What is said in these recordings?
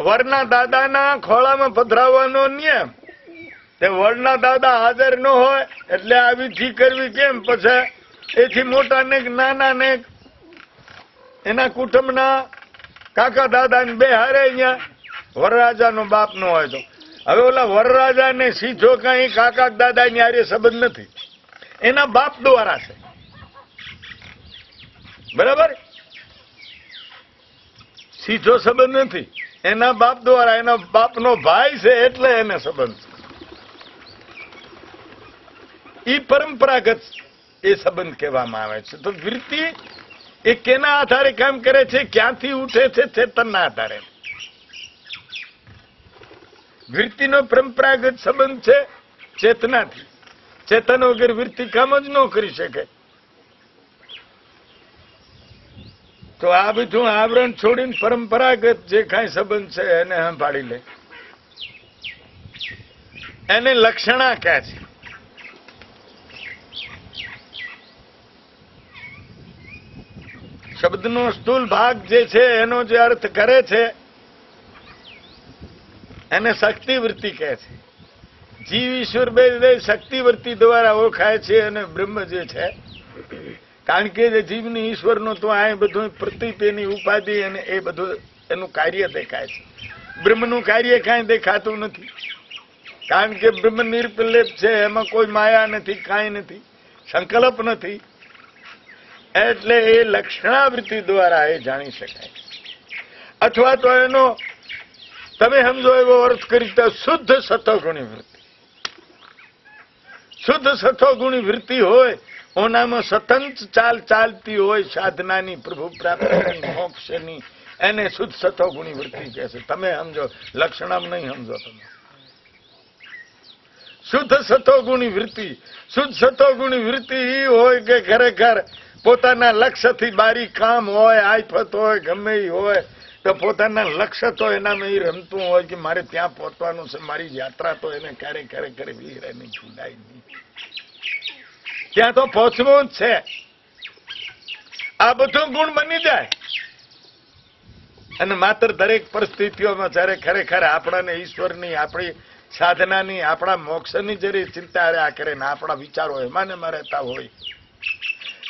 વરના દાદાના ખોળામાં પધરાવવાનો નિયમ, તે વરના દાદા હાજર ન હોય એટલે આ વિધિ કરવી કેમ? પછી એથી મોટા ને નાના ને એના કુટુંબના કાકા દાદા ને બે હારે અહીંયા વરરાજાનો બાપ નો હોય તો હવે ઓલા વરરાજા ને સીધો કઈ કાકા દાદા ની હારે સંબંધ નથી, એના બાપ દ્વારા છે. બરાબર? સીધો સંબંધ નથી, એના બાપ દ્વારા, એના બાપનો ભાઈ છે એટલે એને સંબંધ છે. ઈ પરંપરાગત એ સંબંધ કહેવામાં આવે છે. તો વૃત્તિ એ કેના આધારે કામ કરે છે? ક્યાંથી ઉઠે છે? ચેતનના આધારે. વૃત્તિનો પરંપરાગત સંબંધ છે ચેતનાથી. ચેતન વગર વૃત્તિ કામ જ ન કરી શકે. તો આ બધું આવરણ છોડીને પરંપરાગત જે કાંઈ સંબંધ છે એને સંભાળી લે. એને લક્ષણા કહે છે. શબ્દનો સ્થૂલ ભાગ જે છે એનો જે અર્થ કરે છે એને શક્તિ વૃત્તિ કહે છે. જીવ ઈશ્વર બે શક્તિ વૃત્તિ દ્વારા ઓળખાય છે. અને બ્રહ્મ જે છે, કારણ કે જે જીવની ઈશ્વરનો તો આ બધું પ્રતીપ, એની ઉપાધિ અને એ બધું એનું કાર્ય દેખાય છે. બ્રહ્મનું કાર્ય કાંઈ દેખાતું નથી, કારણ કે બ્રહ્મ નિર્પલેપ છે, એમાં કોઈ માયા નથી, કાંઈ નથી, સંકલ્પ નથી. એટલે એ લક્ષણાવૃત્તિ દ્વારા એ જાણી શકાય. અથવા તો એનો તમે સમજો એવો અર્થ કરી તો શુદ્ધ સતોગુણી વૃત્તિ. શુદ્ધ સતોગુણી વૃત્તિ હોય, ઓનામાં સતત ચાલ ચાલતી હોય, સાધનાની, પ્રભુ પ્રાપ્તિની, મોક્ષની, એને શુદ્ધ સતોગુણી વૃત્તિ કહે છે. તમે સમજો, લક્ષણામ નહીં સમજો તમે. શુદ્ધ સતોગુણી વૃત્તિ, શુદ્ધ સતોગુણી વૃત્તિ એ હોય કે ખરેખર પોતાના લક્ષ્યથી બારી કામ હોય, આફત હોય, ગમે એ હોય, તો પોતાના લક્ષ્ય તો એનામાં એ રમતું હોય કે મારે ત્યાં પહોંચવાનું છે, મારી યાત્રા તો એને ક્યારે કરવી એની છૂટાય નહીં, ત્યાં તો પહોંચવું જ છે. આ બધું ગુણ બની જાય. અને માત્ર દરેક પરિસ્થિતિઓમાં જયારે ખરેખર આપણાને ઈશ્વરની, આપણી સાધનાની, આપણા મોક્ષની જયારે ચિંતા રહ્યા કરે ને આપણા વિચારો એમાં ને રહેતા હોય,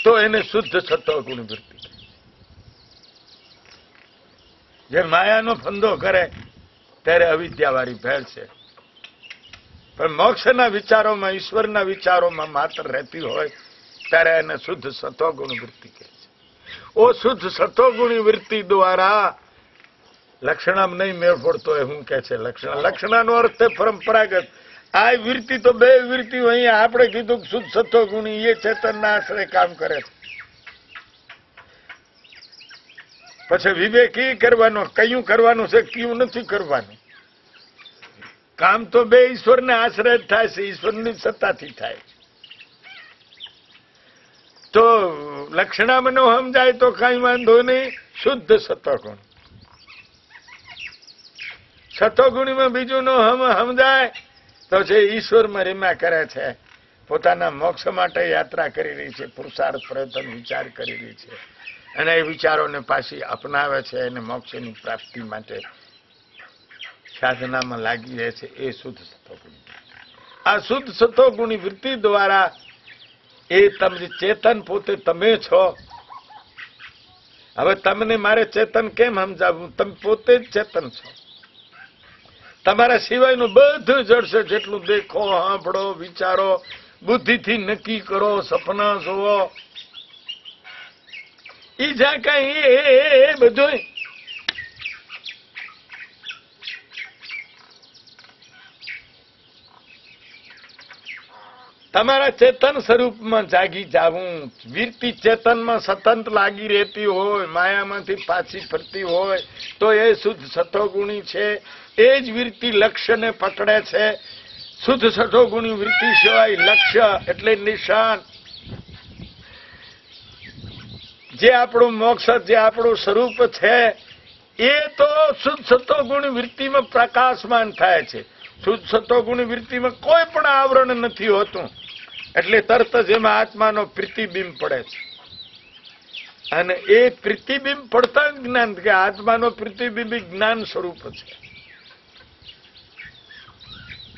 તો એને શુદ્ધ સત્વગુણ વૃત્તિ. જે માયાનો ફંદો કરે ત્યારે અવિદ્યાવાળી ભેળ છે, પણ મોક્ષના વિચારોમાં, ઈશ્વરના વિચારોમાં માત્ર રહેતી હોય ત્યારે એને શુદ્ધ સત્વગુણ વૃત્તિ કહે છે. ઓ શુદ્ધ સત્વગુણી વૃત્તિ દ્વારા લક્ષણામ નહીં મેળ પડતો હોય. શું કે છે લક્ષણા? લક્ષણાનો અર્થ છે પરંપરાગત. આ વૃત્તિ તો બે વૃત્તિઓ અહીંયા આપણે કીધું શુદ્ધ સત્વગુણી એ ચેતનના આશ્રય કામ કરે છે. પછી વિવેકી કરવાનો, કયું કરવાનું છે, કયું નથી કરવાનું. કામ તો બે ઈશ્વરને આશ્રય થાય છે, ઈશ્વરની સત્તાથી થાય છે. તો લક્ષણામાં નો સમજાય તો કઈ વાંધો નહીં. શુદ્ધ સત્વગુણ. સત્વગુણીમાં બીજું નો સમજાય તો છે ઈશ્વરમાં રીમા કરે છે, પોતાના મોક્ષ માટે યાત્રા કરી રહી છે, પુરુષાર્થ, પ્રયત્ન, વિચાર કરી રહી છે, અને એ વિચારોને પાછી અપનાવે છે અને મોક્ષની પ્રાપ્તિ માટે સાધનામાં લાગી રહે છે. એ શુદ્ધ સત્વગુણી. આ શુદ્ધ સત્વગુણી વૃત્તિ દ્વારા એ તમે ચેતન પોતે તમે છો. હવે તમને મારે ચેતન કેમ સમજાવવું? તમે પોતે જ ચેતન છો. તમારા સિવાયનું બધું જડશે, જેટલું દેખો, સાંભળો, વિચારો, બુદ્ધિથી નક્કી કરો, સપના જોવો, ઈ જ્યાં કઈ એ બધું તમારા ચેતન સ્વરૂપમાં જાગી જાવું. વૃત્તિ ચેતનમાં સતત લાગી રહેતી હોય, માયામાંથી પાછી ફરતી હોય તો એ શુદ્ધ સત્વગુણી છે. એ જ વૃત્તિ લક્ષ્યને પકડે છે. શુદ્ધ સત્વગુણી વૃત્તિ સિવાય લક્ષ્ય એટલે નિશાન, જે આપણું મોક્ષ, જે આપણું સ્વરૂપ છે, એ તો શુદ્ધ સત્વગુણી વૃત્તિમાં પ્રકાશમાન થાય છે. શુદ્ધ સત્વગુણી વૃત્તિમાં કોઈ પણ આવરણ નથી હોતું, એટલે તરત જ એમાં આત્માનો પ્રતિબિંબ પડે છે. અને એ પ્રતિબિંબ પડતા જ્ઞાન કે આત્માનો પ્રતિબિંબ જ્ઞાન સ્વરૂપ છે.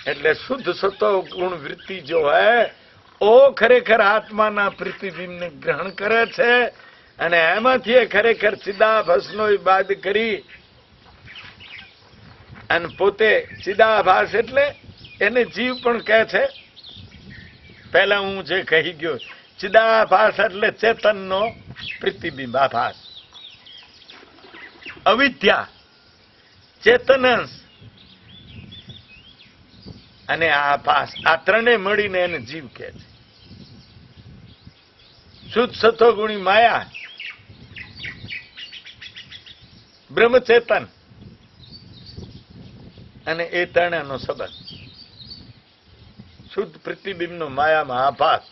એટલે શુદ્ધ સત્વ ગુણ વૃત્તિ જો હે ઓ ખરેખર આત્માના પ્રતિબિંબને ગ્રહણ કરે છે અને એમાંથી ખરેખર ચિદાભાસનો બાદ કરી અને પોતે ચિદાભાસ એટલે એને જીવ પણ કહે છે. પહેલા હું જે કહી ગયો ચિદાભાસ એટલે ચેતનનો પ્રતિબિંબ આભાસ, અવિદ્યા ચેતનંશ અને આભાસ, આ ત્રણે મળીને એને જીવ કહે છે. શુદ્ધ સત્વગુણી માયા, બ્રહ્મચેતન અને એ ત્રણેયનો સંબંધ. શુદ્ધ પ્રતિબિંબનો માયામાં આભાસ,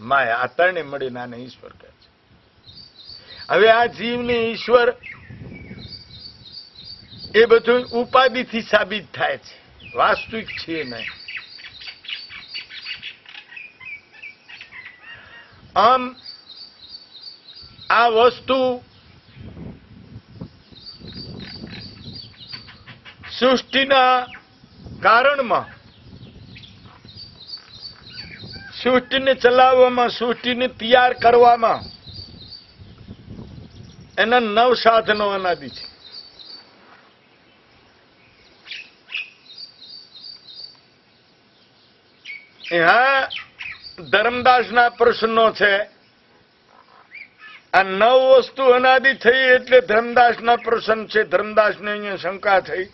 માયા, આ ત્રણે મળીને આને ઈશ્વર કહે છે. હવે આ જીવને ઈશ્વર એ બધું ઉપાધિથી સાબિત થાય છે, વાસ્તવિક છે નહીં. આમ આ વસ્તુ સૃષ્ટિના કારણમાં, સૃષ્ટિને ચલાવવામાં, સૃષ્ટિને તૈયાર કરવામાં એના 9 સાધનો અનાદિ છે. હા, ધર્મદાસના પ્રશ્નો છે. આ 9 વસ્તુ અનાદિ થઈ એટલે ધર્મદાસના પ્રશ્ન છે. ધર્મદાસને અહીંયા શંકા થઈ.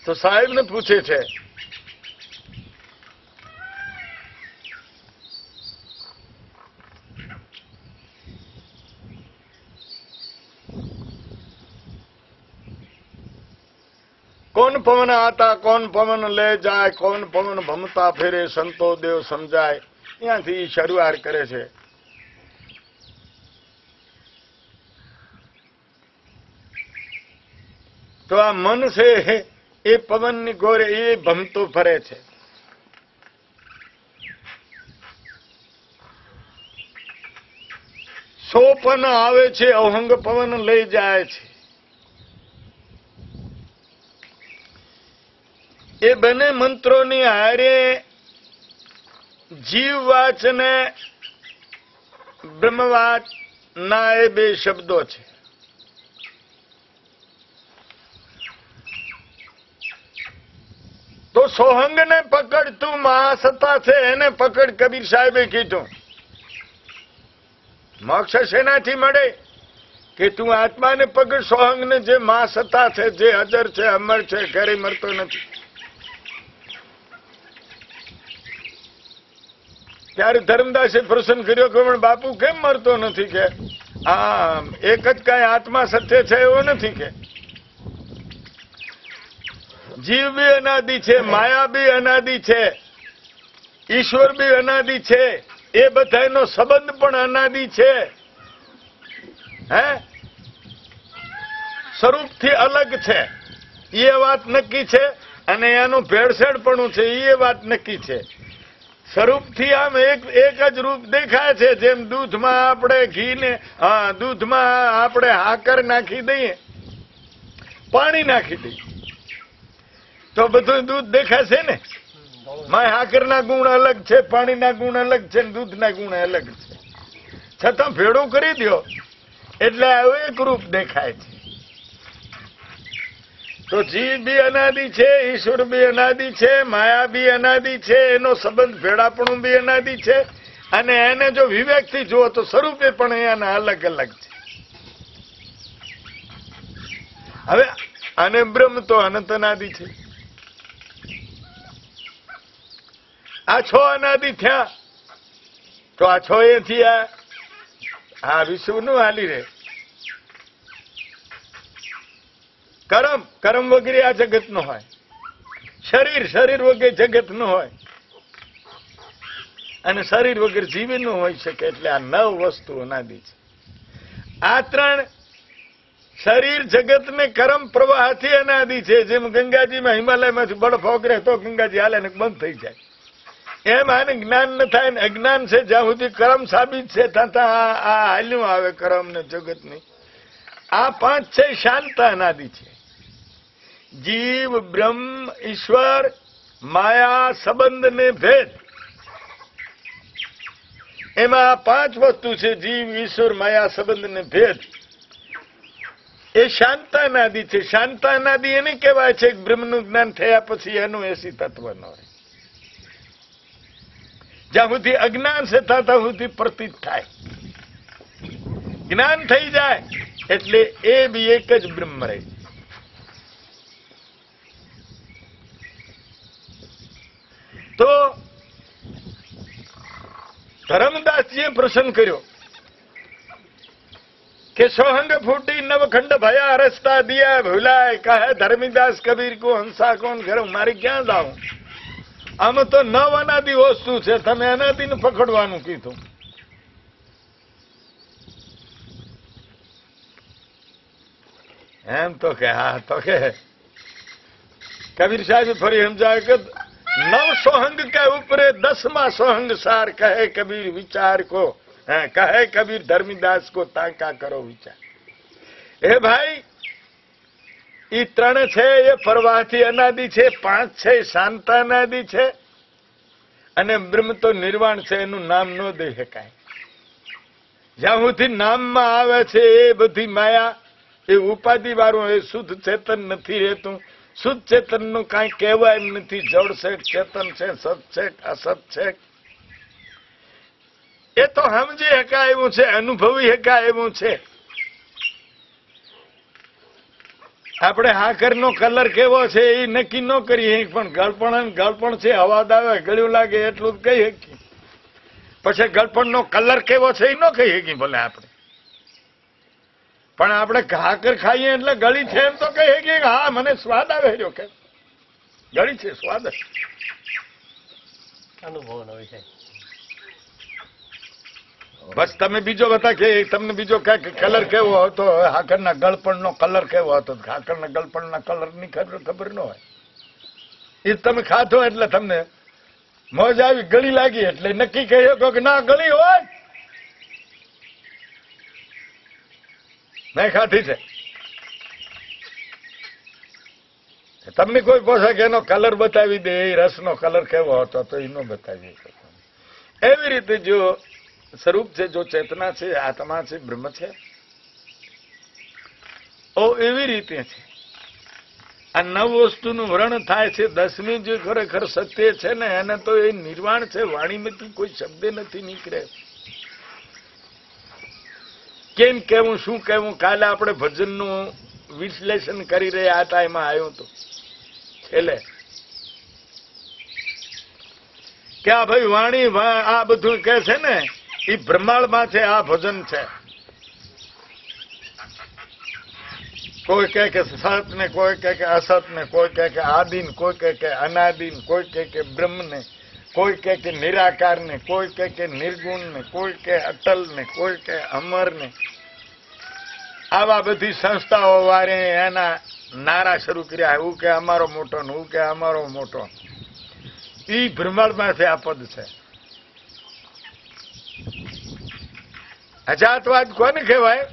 તો સાહેબને પૂછે છે कौन पवन आता कौन पवन ले जाए, कौन पवन भमता फेरे संतो देव समझाय. ત્યાંથી શરૂઆત કરે છે. તો આ મન છે એ પવનની ગોરે એ ભમતો ફરે છે. સોપન આવે છે, અવહંગ પવન લઈ જાય છે. એ બંને મંત્રોની હારે જીવવાચ ને બ્રહ્મવાચ ના એ 2 શબ્દો છે. તો સોહંગને પકડ, તું મહાસત્તા છે એને પકડ. કબીર સાહેબે કીધું મોક્ષ શેનાથી મળે કે તું આત્માને પકડ, સોહંગને જે મહાસત્તા છે, જે અજર છે, અમર છે, ઘરે મરતો નથી. ત્યારે ધર્મદાસે પ્રશ્ન કર્યો કે પણ બાપુ કેમ મરતો નથી? કે આ એક જ કઈ આત્મા સત્ય છે એવો નથી. કે જીવ બી અનાદિ છે, માયા બી અનાદિ છે, ઈશ્વર બી અનાદિ છે, એ બધાનો સંબંધ પણ અનાદિ છે. હે, સ્વરૂપથી અલગ છે એ વાત નક્કી છે, અને એનું ભેળસેળપણું છે એ વાત નક્કી છે. સ્વરૂપથી આમ એક જ રૂપ દેખાય છે. જેમ દૂધમાં આપણે ઘીને, દૂધમાં આપણે હાકર નાખી દઈએ, પાણી નાખી દઈએ તો બધું દૂધ દેખાશે ને. માય હાકરના ગુણ અલગ છે, પાણીના ગુણ અલગ છે, દૂધના ગુણ અલગ છે. છતાં ભેળું કરી દો એટલે એક રૂપ દેખાય છે. તો જીવ બી અનાદિ છે, ઈશ્વર બી અનાદિ છે, માયા બી અનાદિ છે, એનો સંબંધ ભેળાપણું બી અનાદિ છે. અને એને જો વિવેકથી જુઓ તો સ્વરૂપે પણ એના અલગ અલગ છે. હવે આને બ્રહ્મ તો અનંત અનાદિ છે. આ 6 અનાદિ થયા તો આ 6 એથી આ વિશ્વનું હાલી રહે. કર્મ વગેરે આ જગત નો હોય, શરીર વગેરે જગત નું હોય, અને શરીર વગેરે જીવી નું હોઈ શકે. એટલે આ 9 વસ્તુ અનાદિ છે. આ 3 શરીર જગત ને કર્મ પ્રવાહથી અનાદિ છે. જેમ ગંગાજીમાં હિમાલયમાંથી બરફ ઓગળે તો ગંગાજી હાલે ને બંધ થઈ જાય. એમ આને જ્ઞાન ન થાય ને અજ્ઞાન છે જ્યાં સુધી કર્મ સાબિત છે ત્યાં આ હાલ્યું આવે કર્મ ને જગત ની. આ પાંચ છે શાંત અનાદિ છે. જીવ, બ્રહ્મ, ઈશ્વર, માયા, સંબંધ ને ભેદ. એમાં આ પાંચ વસ્તુ છે, જીવ, ઈશ્વર, માયા, સંબંધ ને ભેદ. એ શાંતાનાદિ છે. શાંતાનાદિ એને કહેવાય છે બ્રહ્મનું જ્ઞાન થયા પછી એનું એસી તત્વ ન રહે. જ્યાં સુધી અજ્ઞાન છે ત્યાં સુધી પ્રતીત થાય. જ્ઞાન થઈ જાય એટલે એ બી એક જ બ્રહ્મ રહે. તો ધર્મદાસજીએ પ્રસંગ કર્યો કે સોહંગ ફૂટી નવખંડ ભયા રસ્તા દિયા ભૂલાય, કહે ધર્મીદાસ કબીર કો હંસા કોણ ઘર. મારે ક્યાં જાઉં? આમાં તો નવ અનાદિ વસ્તુ છે, તમે અનાદિને પકડવાનું કીધું. એમ તો કે હા તો કે કબીર સાહેબ ફરી સમજાવે કે 9 સોહંગ કે ઉપરે 10મા સોહંગ સાર, કહે કબીર વિચાર કો, કહે કબીર ધર્મીદાસ કો તાકા કરો વિચાર. એ ભાઈ ઈ 3 છે એ પરવાથી અનાદિ છે, 5 છે શાંતાનાદિ છે, અને બ્રહ્મ તો નિર્વાણ છે, એનું નામ ન દઈ શકાય. જ્યાં સુધી નામમાં આવે છે એ બધી માયા, એ ઉપાધિ વાળું, એ શુદ્ધ ચેતન નથી રહેતું. શુદ્ધ ચેતન નું કઈ કહેવાય એમ નથી. જળ છે, ચેતન છે, સત છે, અસત છે, એ તો સમજી શકાય એવું છે, અનુભવી શકાય એવું છે. આપણે હાકરનો કલર કેવો છે એ નક્કી ન કરીએ, પણ ગળપણ છે, અવાજ આવે, ગળ્યું લાગે એટલું જ કહી શકીએ. પછી ગળપણનો કલર કેવો છે એ ન કહી શકીએ ભલે આપણે, પણ આપણે હાકર ખાઈએ એટલે ગળી છે એમ તો કહી શકીએ કે હા મને સ્વાદ આવે રહ્યો, કે ગળી છે, સ્વાદ અનુભવનો વિષય. બસ તમે બીજો બતા કે તમને બીજો કઈક કલર કેવો હતો, હાકરના ગળપણનો કલર કેવો હતો? હાકરના ગળપણના કલર ની ખબર ન હોય. એ તમે ખાધો એટલે તમને મોજ આવી, ગળી લાગી એટલે નક્કી કહ્યું કે ના ગળી હોય, મેં ખાધી છે. તમને કોઈ પૂછે કે એનો કલર બતાવી દે, એ રસનો કલર કેવો હતો, તો એનો બતાવી દે. એવી રીતે જો સ્વરૂપ છે, જો ચેતના છે, આત્મા છે, બ્રહ્મ છે, ઓ એવી રીતે છે. આ 9 વસ્તુનું વર્ણન થાય છે. 10મી જે ખરેખર સત્ય છે ને એને તો એ નિર્વાણ છે, વાણીમાંથી કોઈ શબ્દ નથી નીકળે. કેમ કેવું, શું કહેવું? કાલે આપણે ભજનનું વિશ્લેષણ કરી રહ્યા હતા, એમાં આવ્યું હતું છેલ્લે કે આ ભાઈ વાણી આ બધું કે છે ને એ બ્રહ્માંડમાં છે, આ ભજન છે. કોઈ કહે કે સત ને, કોઈ કહે કે અસત ને, કોઈ કહે કે આદિન, કોઈ કહે કે અનાદિન, કોઈ કહે કે બ્રહ્મ ને, કોઈ કહે કે નિરાકાર ને, કોઈ કહે કે નિર્ગુણ ને, કોઈ કહે અટલ ને, કોઈ કહે અમર ને. આવા બધી સંસ્થાઓ વારે એના નારા શરૂ કર્યા. હું કે અમારો મોટો ને, હું કે અમારો મોટો. ઈ બ્રહ્માંડમાંથી આ પદ છે. અજાતવાદ કોને કહેવાય?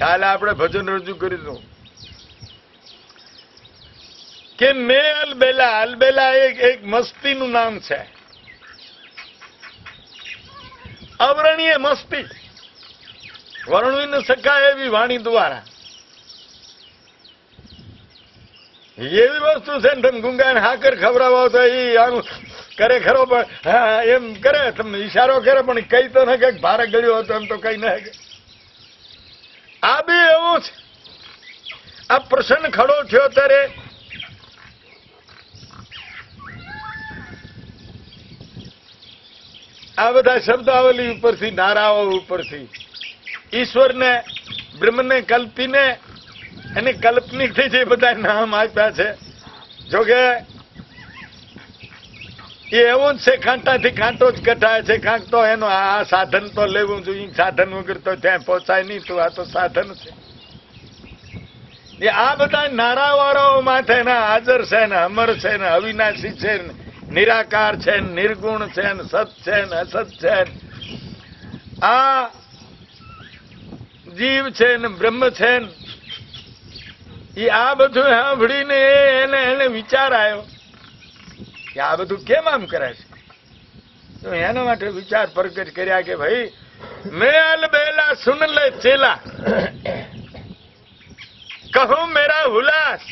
કાલે આપણે ભજન રજૂ કરીશું કે મેં અલબેલા. અલબેલા એક મસ્તીનું નામ છે, અવર્ણીય મસ્તી, વર્ણવી ન શકાય એવી વાણી દ્વારા. એવી વસ્તુ છે ને, તમે ગુંગાને હાકર ખવડાવો તો એ આનું કરે ખરો, પણ હા એમ કરે, તમને ઈશારો કરે, પણ કઈ તો ન કે ભારે ગળ્યો હતો એમ તો કઈ ના કે. આ બી એવું છે. આ પ્રસન્ન ખડો થયો ત્યારે આ બધા શબ્દાવલી ઉપરથી, નારાઓ ઉપરથી ઈશ્વરને, બ્રહ્મને કલ્પીને અને કાલ્પનિકથી જે બધા નામ આપ્યા છે. જોકે એ એવું જ છે, કાંટાથી કાંટો જ કટાય છે. કાંક તો એનો આ સાધન તો લેવું જોઈએ, સાધન વગર તો ત્યાં પહોંચાય નહીં. તો આ તો સાધન છે. એ આ બધા નારાવાળાઓ માથેના હાજર છે ને અમર છે ને અવિનાશી છે ને નિરાકાર છે ને નિર્ગુણ છે ને સત છે ને અસત છે ને આ જીવ છે ને બ્રહ્મ છે ને એ આ બધું સાંભળીને એને વિચાર આવ્યો કે આ બધું કેમ આમ કરે છે તો એના માટે વિચાર પ્રગટ કર્યા કે ભાઈ મેં અલબેલા સુન લે ચેલા કહું મેરા હુલાસ